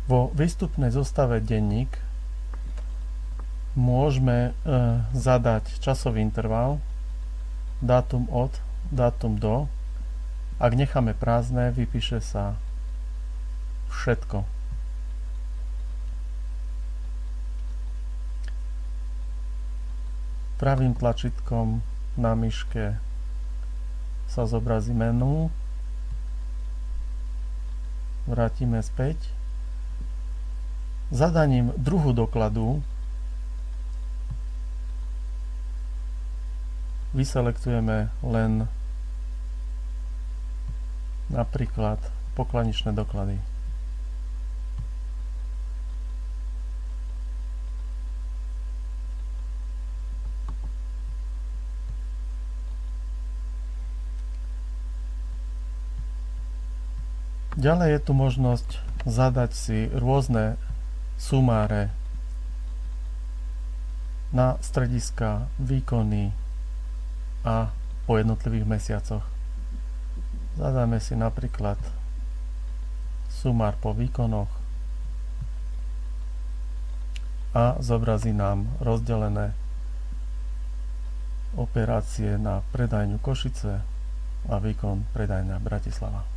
Vo výstupnej zostave denník môžeme zadať časový interval, dátum od, dátum do. Ak necháme prázdne, vypíše sa všetko. Pravým tlačítkom na myške sa zobrazí menu. Vrátime späť. Zadaním druhu dokladu vyselektujeme len napríklad pokladničné doklady. Ďalej je tu možnosť zadať si rôzne sumáre na strediska, výkony a po jednotlivých mesiacoch. Zadáme si napríklad sumár po výkonoch a zobrazí nám rozdelené operácie na predajňu Košice a výkon predajňa Bratislava.